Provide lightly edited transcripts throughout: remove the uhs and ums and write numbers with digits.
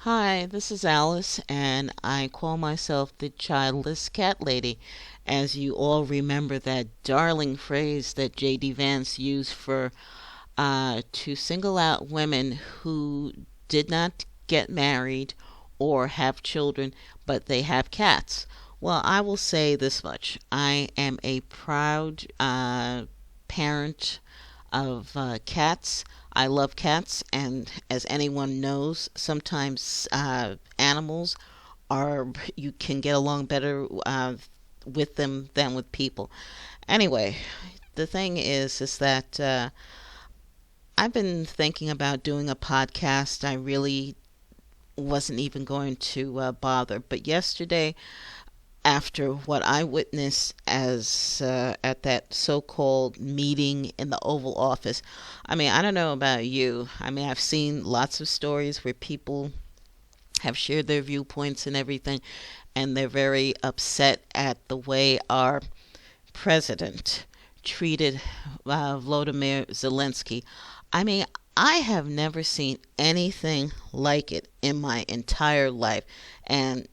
Hi, this is Alice, and I call myself the childless cat lady. As you all remember that darling phrase that J.D. Vance used for to single out women who did not get married or have children, but they have cats. Well, I will say this much: I am a proud parent of cats. I love cats, and as anyone knows, sometimes animals are you can get along better with them than with people. Anyway, the thing is that I've been thinking about doing a podcast. I really wasn't even going to bother, but yesterday after what I witnessed as at that so-called meeting in the Oval Office. I mean, I don't know about you. I mean, I've seen lots of stories where people have shared their viewpoints and everything, and they're very upset at the way our president treated Volodymyr Zelenskyy. I mean, I have never seen anything like it in my entire life. And,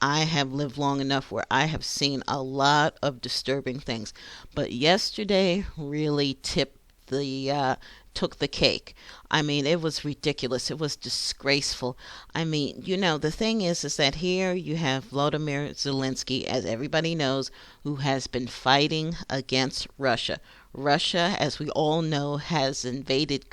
I have lived long enough where I have seen a lot of disturbing things. But yesterday really took the cake. I mean, it was ridiculous. It was disgraceful. I mean, the thing is that here you have Volodymyr Zelenskyy, as everybody knows, who has been fighting against Russia. Russia, as we all know, has invaded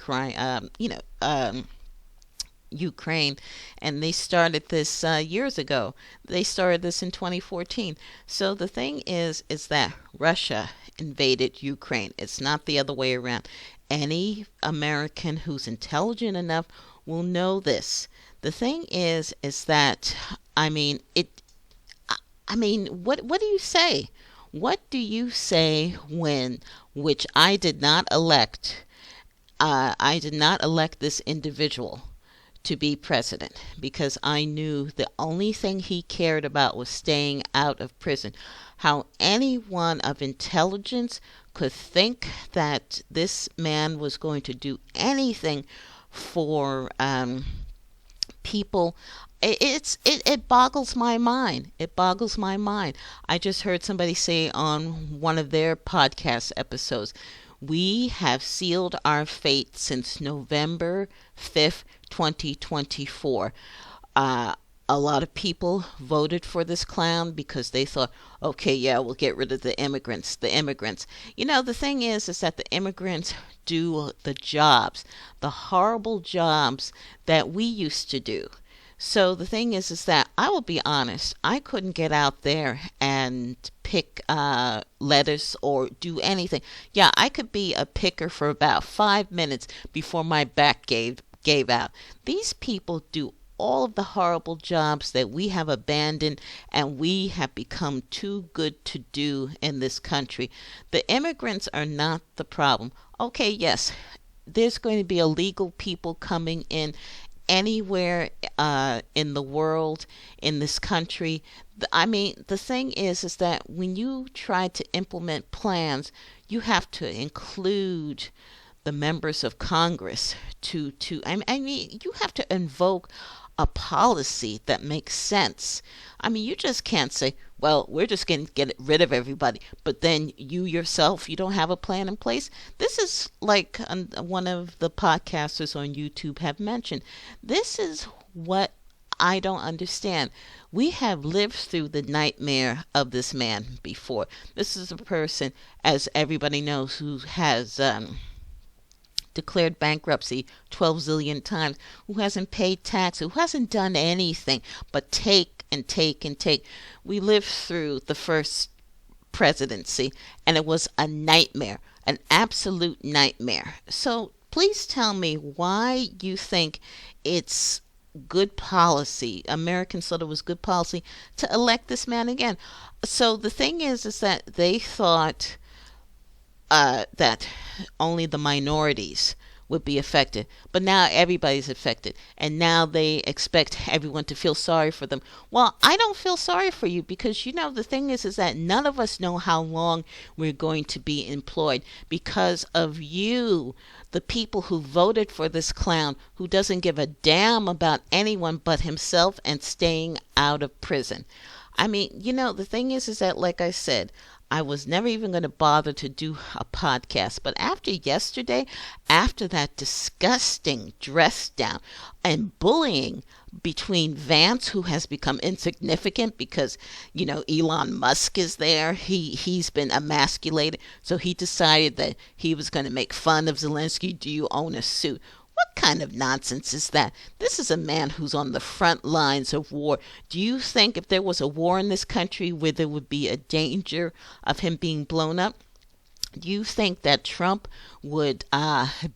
Ukraine, and they started this years ago. They started this in 2014. So the thing is that Russia invaded Ukraine. It's not the other way around. Any American who's intelligent enough will know this. The thing is that I mean it. I mean, what do you say? What do you say when, which I did not elect? I did not elect this individual to be president because I knew the only thing he cared about was staying out of prison. How anyone of intelligence could think that this man was going to do anything for people. It boggles my mind. It boggles my mind. I just heard somebody say on one of their podcast episodes, we have sealed our fate since November 5th, 2024. A lot of people voted for this clown because they thought, okay, yeah, we'll get rid of the immigrants. The immigrants. The thing is that the immigrants do the jobs, the horrible jobs that we used to do. So the thing is that I will be honest, I couldn't get out there and pick lettuce or do anything. Yeah, I could be a picker for about 5 minutes before my back gave out. These people do all of the horrible jobs that we have abandoned and we have become too good to do in this country. The immigrants are not the problem. Okay, yes, there's going to be illegal people coming in anywhere in the world, in this country. I mean, the thing is that when you try to implement plans, you have to include the members of Congress I mean, you have to invoke a policy that makes sense. I mean, you just can't say, well, we're just going to get rid of everybody, but then you yourself, you don't have a plan in place. This is like one of the podcasters on YouTube have mentioned. This is what I don't understand. We have lived through the nightmare of this man before. This is a person, as everybody knows, who has declared bankruptcy 12 zillion times, who hasn't paid tax, who hasn't done anything but take and take and take. We lived through the first presidency, and it was a nightmare, an absolute nightmare. So please tell me why you think it's good policy, Americans thought it was good policy to elect this man again. So the thing is that they thought that only the minorities would be affected. But now everybody's affected. And now they expect everyone to feel sorry for them. Well, I don't feel sorry for you because, the thing is that none of us know how long we're going to be employed because of you, the people who voted for this clown who doesn't give a damn about anyone but himself and staying out of prison. I mean, the thing is that, like I said, I was never even going to bother to do a podcast. But after yesterday, after that disgusting dress down and bullying between Vance, who has become insignificant because, Elon Musk is there. He's been emasculated. So he decided that he was going to make fun of Zelenskyy. Do you own a suit? What kind of nonsense is that? This is a man who's on the front lines of war. Do you think if there was a war in this country where there would be a danger of him being blown up? Do you think that Trump would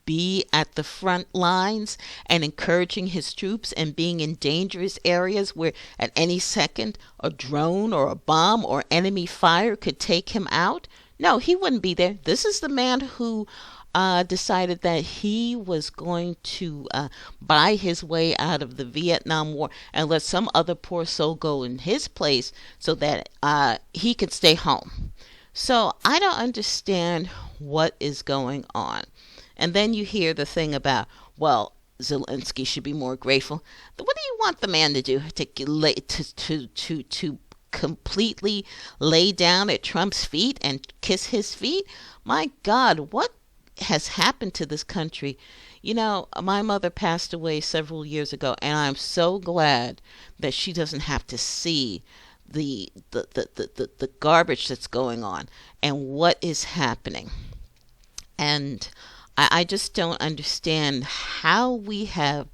be at the front lines and encouraging his troops and being in dangerous areas where at any second a drone or a bomb or enemy fire could take him out? No, he wouldn't be there. This is the man who decided that he was going to buy his way out of the Vietnam War and let some other poor soul go in his place so that he could stay home. So I don't understand what is going on. And then you hear the thing about, well, Zelenskyy should be more grateful. What do you want the man to do? To completely lay down at Trump's feet and kiss his feet? My God, what has happened to this country? My mother passed away several years ago, and I'm so glad that she doesn't have to see the garbage that's going on and what is happening. And I just don't understand how we have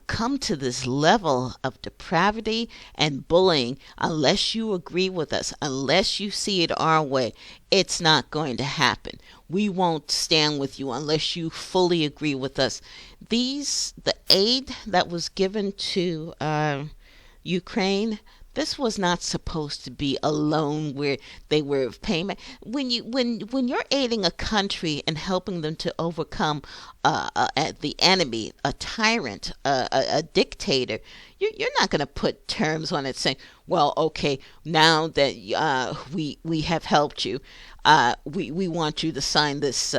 come to this level of depravity and bullying. Unless you agree with us, unless you see it our way, it's not going to happen. We won't stand with you unless you fully agree with us. The aid that was given to Ukraine, this was not supposed to be a loan where they were paying. When you're aiding a country and helping them to overcome the enemy, a tyrant, a dictator, you're not going to put terms on it saying, well, okay, now that we have helped you, we want you to sign this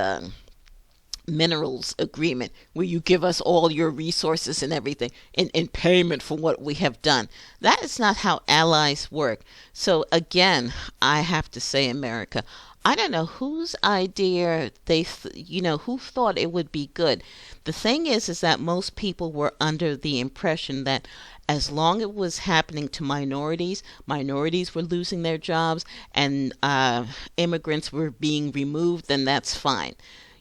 minerals agreement where you give us all your resources and everything in payment for what we have done. That is not how allies work. So again, I have to say, America, I don't know whose idea who thought it would be good. The thing is that most people were under the impression that as long as it was happening to minorities were losing their jobs and immigrants were being removed, then that's fine.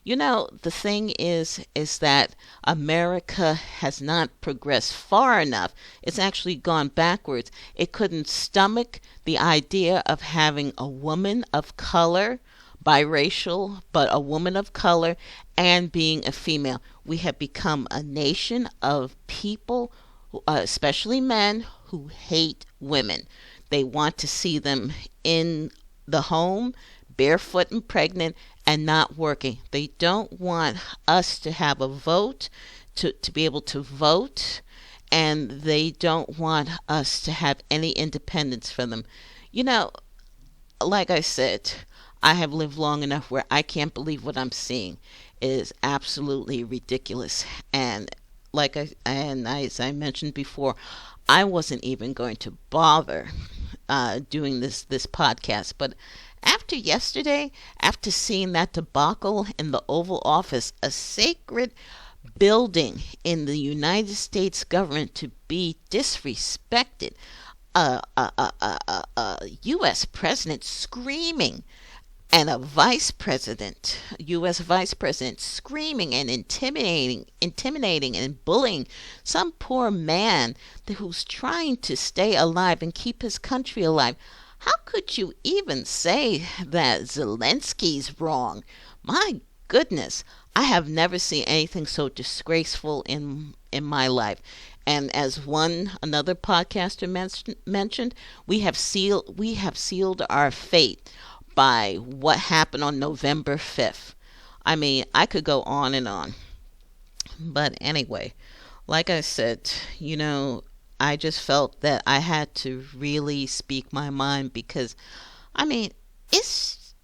The thing is that America has not progressed far enough. It's actually gone backwards. It couldn't stomach the idea of having a woman of color, biracial, but a woman of color, and being a female. We have become a nation of people, especially men, who hate women. They want to see them in the home, barefoot and pregnant, and not working. They don't want us to have a vote, to be able to vote, and they don't want us to have any independence for them. Like I said, I have lived long enough where I can't believe what I'm seeing. It is absolutely ridiculous. And as I mentioned before, I wasn't even going to bother doing this podcast, but after yesterday, after seeing that debacle in the Oval Office, a sacred building in the United States government to be disrespected, a U.S. president screaming, and a U.S. vice president screaming and intimidating and bullying some poor man who's trying to stay alive and keep his country alive. How could you even say that Zelensky's wrong? My goodness, I have never seen anything so disgraceful in my life. And as another podcaster mentioned, we have sealed our fate by what happened on November 5th. I mean, I could go on and on. But anyway, like I said, I just felt that I had to really speak my mind because, I mean, it's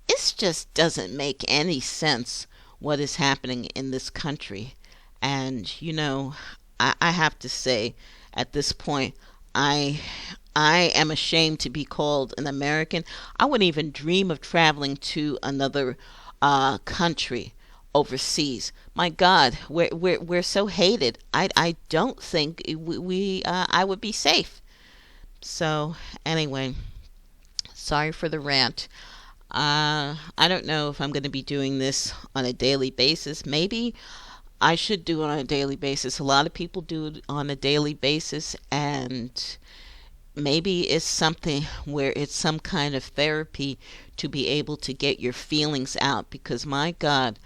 it just doesn't make any sense what is happening in this country. And I have to say, at this point, I I am ashamed to be called an American. I wouldn't even dream of traveling to another country overseas. My God, we're so hated. I don't think I would be safe. So anyway, sorry for the rant. I don't know if I'm going to be doing this on a daily basis. Maybe I should do it on a daily basis. A lot of people do it on a daily basis, and maybe it's something where it's some kind of therapy to be able to get your feelings out. Because my God,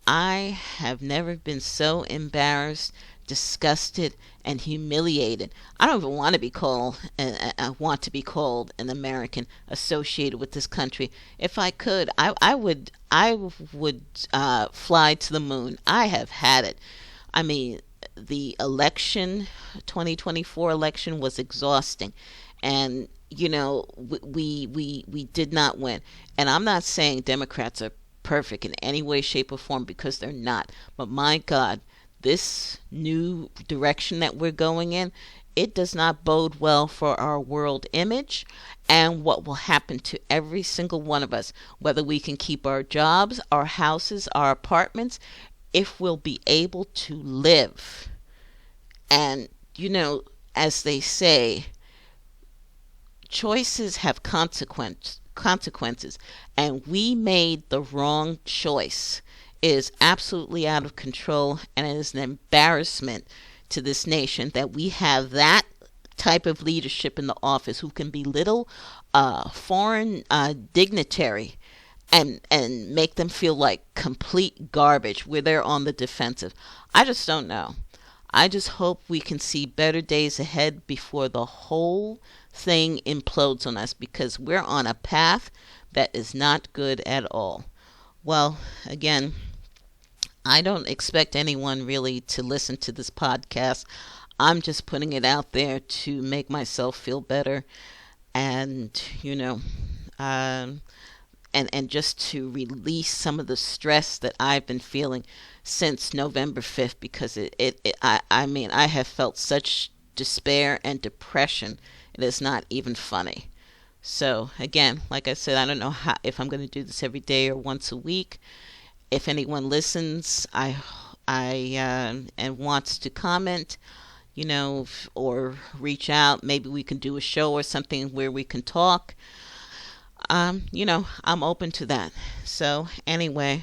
I have never been so embarrassed, disgusted, and humiliated. I don't even want to be called. I want to be called an American associated with this country. If I could, I would. I would fly to the moon. I have had it. I mean, the election, 2024 election, was exhausting, and we did not win. And I'm not saying Democrats are perfect in any way, shape, or form, because they're not. But my God, this new direction that we're going in, it does not bode well for our world image and what will happen to every single one of us, whether we can keep our jobs, our houses, our apartments, if we'll be able to live. And, as they say, choices have consequences, and we made the wrong choice. It is absolutely out of control, and it is an embarrassment to this nation that we have that type of leadership in the office who can belittle foreign dignitary and make them feel like complete garbage where they're on the defensive. I just don't know. I just hope we can see better days ahead before the whole thing implodes on us, because we're on a path that is not good at all. Well, again, I don't expect anyone really to listen to this podcast. I'm just putting it out there to make myself feel better, and and just to release some of the stress that I've been feeling since November 5th, because I mean, I have felt such despair and depression. It is not even funny. So again, like I said, I don't know if I'm going to do this every day or once a week. If anyone listens, and wants to comment, or reach out, maybe we can do a show or something where we can talk. I'm open to that. So anyway,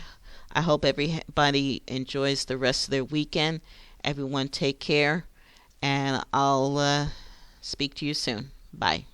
I hope everybody enjoys the rest of their weekend. Everyone take care, and I'll speak to you soon. Bye.